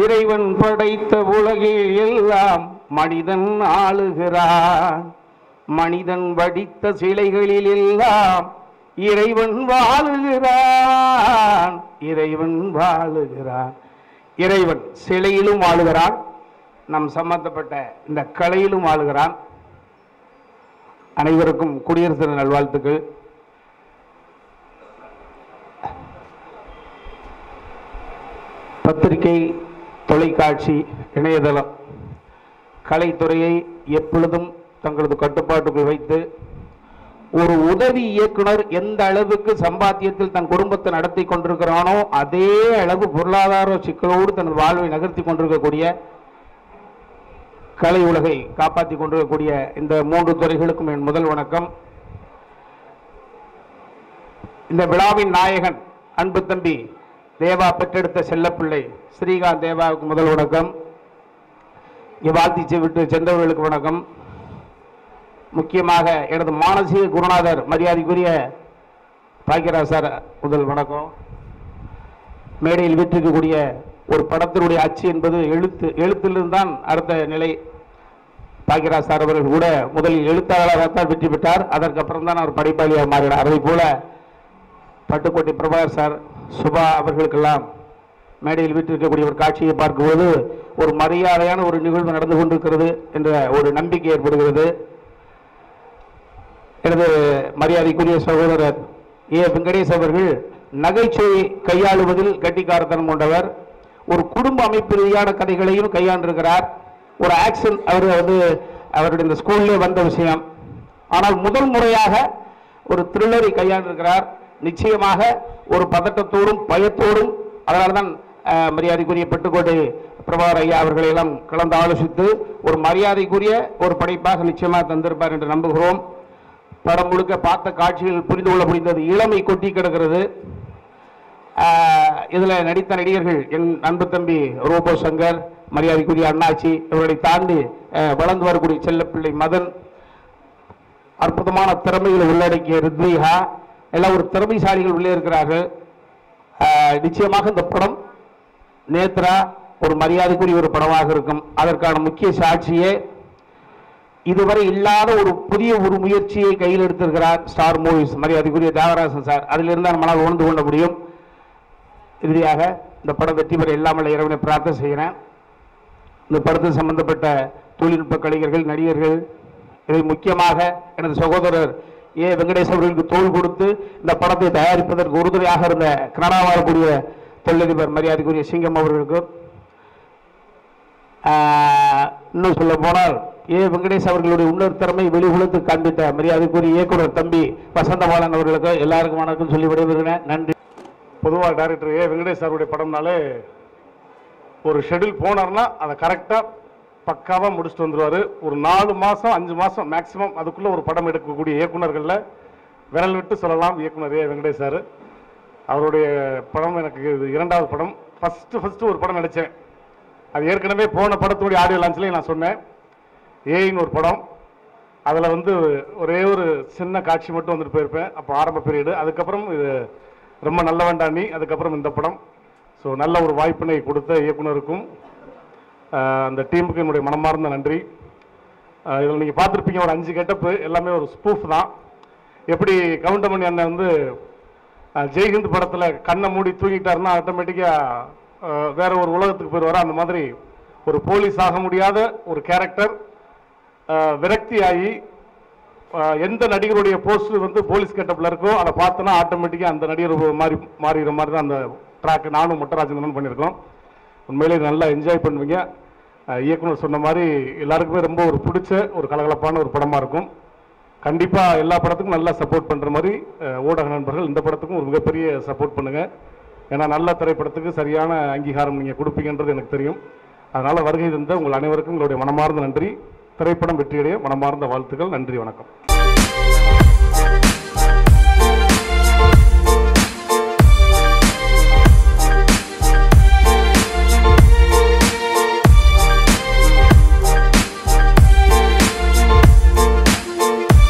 இறைவன் படைத்த உலகில் எல்லாம் மனிதன் ஆளுகிறான். மனிதன் வடித்த சிலைகளில் எல்லாம் இறைவன் வாழுகிறான். இறைவன் வாழுகிறான். இறைவன் சிலையிலும் வாழுகிறான், நம் சம்பந்தப்பட்ட இந்த கலையிலும் வாழுகிறான். அனைவருக்கும் குடியரசு தின நல்வாழ்த்துக்கள். பத்திரிகை, தொலைக்காட்சி, இணையதளம் கலைத்துறையை எப்பொழுதும் தங்களது கட்டுப்பாட்டுக்குள் வைத்து ஒரு உதவி இயக்குனர் எந்த அளவுக்கு சம்பாத்தியத்தில் தன் குடும்பத்தை நடத்தி கொண்டிருக்கிறானோ அதே அளவு பொருளாதார சிக்கலோடு தனது வாழ்வை நகர்த்தி கொண்டிருக்கக்கூடிய, கலை உலகை காப்பாற்றி கொண்டிருக்கக்கூடிய இந்த 3 துறைகளுக்கும் என் முதல் வணக்கம். இந்த விழாவின் நாயகன் அன்பு தம்பி தேவா பெற்றெடுத்த செல்லப்பிள்ளை ஸ்ரீகாந்த் தேவாவுக்கு முதல் வணக்கம். இங்கே வாழ்த்தி விட்டு சென்றவர்களுக்கு வணக்கம். முக்கியமாக எனது மானசீக குருநாதர் மரியாதைக்குரிய பாக்கியராஜ் சார் முதல் வணக்கம். மேடையில் வீற்றிருக்கக்கூடிய ஒரு படத்தினுடைய அச்சு என்பது எழுத்திலிருந்தான் அடுத்த நிலை. பாக்கியராஜ் சார் அவர்கள் கூட முதலில் எழுத்தாளராகத்தான் வெற்றி பெற்றார், அதற்கப்புறம் தான் அவர் படைப்பாளியாக மாறினார். அதை போல பட்டுக்கோட்டை பிரபாகர் சார், சுபா அவர்களுக்கெல்லாம் மேடையில் வீற்றிருக்கக்கூடிய ஒரு காட்சியை பார்க்கும்போது ஒரு மரியாதையான ஒரு நிகழ்வு நடந்து கொண்டிருக்கிறது என்ற ஒரு நம்பிக்கை ஏற்படுகிறது. எனது மரியாதைக்குரிய சகோதரர் ஏ வெங்கடேஷ் அவர்கள் நகைச்சுவை கையாளுவதில் கட்டிக்காரத்தனம் கொண்டவர். ஒரு குடும்ப அமைப்பு ரீதியான கதைகளையும் கையாண்டிருக்கிறார். ஒரு ஆக்ஷன் அவருடைய இந்த ஸ்கூல்லே வந்த விஷயம். ஆனால் முதல் முறையாக ஒரு த்ரில்லரை கையாண்டிருக்கிறார். நிச்சயமாக ஒரு பதட்டத்தோடும் பயத்தோடும், அதனால்தான் மரியாதைக்குரிய பட்டுக்கோட்டை பிரபாகர் ஐயா அவர்களை எல்லாம் கலந்து ஆலோசித்து ஒரு மரியாதைக்குரிய ஒரு படைப்பாக நிச்சயமாக தந்திருப்பார் என்று நம்புகிறோம். படம் முழுக்க பார்த்த காட்சிகள் புரிந்து கொள்ள முடிந்தது. இளமை கொட்டி கிடக்கிறது. இதில் நடித்த நடிகர்கள் என் அன்பு தம்பி ரோபோ சங்கர், மரியாதைக்குரிய அண்ணாச்சி, இவர்களை தாண்டி வளர்ந்து வரக்கூடிய செல்லப்பிள்ளை மதன், அற்புதமான திறமைகளை உள்ளடக்கிய ரித்விகா, எல்லாம் ஒரு திறமைசாலிகள் உள்ளே இருக்கிறார்கள். நிச்சயமாக இந்த படம் நேத்ரா ஒரு மரியாதைக்குரிய ஒரு படமாக இருக்கும். அதற்கான முக்கிய சாட்சியே இதுவரை இல்லாத ஒரு புதிய ஒரு முயற்சியை கையில் எடுத்திருக்கிறார் ஸ்டார் மூவிஸ் மரியாதைக்குரிய தேவராசன் சார். அதிலிருந்து நம்மளால் உணர்ந்து கொள்ள முடியும். இறுதியாக இந்த படம் வெற்றி பெற இல்லாமல் இறைவனை பிரார்த்தனை செய்கிறேன். இந்த படத்தில் சம்பந்தப்பட்ட தொழில்நுட்ப கலைஞர்கள், நடிகர்கள், இதை முக்கியமாக எனது சகோதரர் ஏ வெங்கடேஷ் அவர்களுக்கு தோள் கொடுத்து இந்த படத்தை தயாரிப்பதற்கு உறுதுணையாக இருந்த கனடா வரக்கூடிய தொழிலதிபர் மரியாதைக்குரிய சிங்கம் அவர்களுக்கு, இன்னும் சொல்ல போனால் ஏ வெங்கடேஷ் அவர்களுடைய இன்னொரு திறமை வெளி உலகத்து காண்பித்த மரியாதைக்குரிய இயக்குனர் தம்பி வசந்தபாலன் அவர்களுக்கு எல்லாருக்கும் வணக்கம் சொல்லி விடைபெறுகிறேன். நன்றி. பொதுவாக டைரக்டர் ஏ வெங்கடேஷ் அவருடைய படம்னாலே ஒரு ஷெடியூல் போனார்னா அதை கரெக்டாக பக்காவாக முடிச்சுட்டு வந்துடுவார். ஒரு 4 மாதம் 5 மாதம் மேக்ஸிமம் அதுக்குள்ளே ஒரு படம் எடுக்கக்கூடிய இயக்குநர்களில் விரல் விட்டு சொல்லலாம் இயக்குனர் ஏ வெங்கடேஷ் சார். அவருடைய படம் எனக்கு இது 2வது படம். ஃபஸ்ட்டு ஒரு படம் நடித்தேன். அது ஏற்கனவே போன படத்துடைய ஆடியோ லான்ச்லேயே நான் சொன்னேன். ஏன்னு ஒரு படம், அதில் ஒரே ஒரு சின்ன காட்சி மட்டும் வந்துட்டு போயிருப்பேன். அப்போ ஆரம்ப பீரியடு. அதுக்கப்புறம் இது ரொம்ப நல்ல வேண்டாம் அதுக்கப்புறம் இந்த படம். ஸோ நல்ல ஒரு வாய்ப்பினை கொடுத்த இயக்குனருக்கும் அந்த டீமுக்கு என்னுடைய மனமார்ந்த நன்றி. இதில் நீங்கள் பார்த்துருப்பீங்க ஒரு 5 கெட்டப்பு எல்லாமே ஒரு ஸ்பூஃப் தான். எப்படி கவுண்டமணி அண்ணன் ஜெய்ஹிந்த் படத்தில் கண்ணை மூடி தூங்கிட்டாருன்னா ஆட்டோமேட்டிக்காக வேற ஒரு உலகத்துக்கு போயிடுவார். அந்த மாதிரி ஒரு போலீஸ் ஆக முடியாத ஒரு கேரக்டர் விரக்தியாகி எந்த நடிகருடைய போஸ்ட் போலீஸ் கெட்டப்பில் இருக்கோ அதை பார்த்தோன்னா ஆட்டோமேட்டிக்காக அந்த நடிகர் மாறிடுற மாதிரி தான் அந்த ட்ராக் நானும் முட்டராஜன் பண்ணியிருக்கோம். உண்மையிலே நல்லா என்ஜாய் பண்ணுவீங்க. இயக்குனர் சொன்ன மாதிரி எல்லாருக்குமே ரொம்ப ஒரு பிடிச்ச ஒரு கலகலப்பான ஒரு படமாக இருக்கும். கண்டிப்பாக எல்லா படத்துக்கும் நல்லா சப்போர்ட் பண்ணுற மாதிரி ஊடக நண்பர்கள் இந்த படத்துக்கும் ஒரு மிகப்பெரிய சப்போர்ட் பண்ணுங்கள். ஏன்னா நல்ல திரைப்படத்துக்கு சரியான அங்கீகாரம் நீங்கள் கொடுப்பீங்கன்றது எனக்கு தெரியும். அதனால் வருகை தந்த உங்கள் அனைவருக்கும் உங்களுடைய மனமார்ந்த நன்றி. திரைப்படம் வெற்றியடைய மனமார்ந்த வாழ்த்துக்கள். நன்றி, வணக்கம்.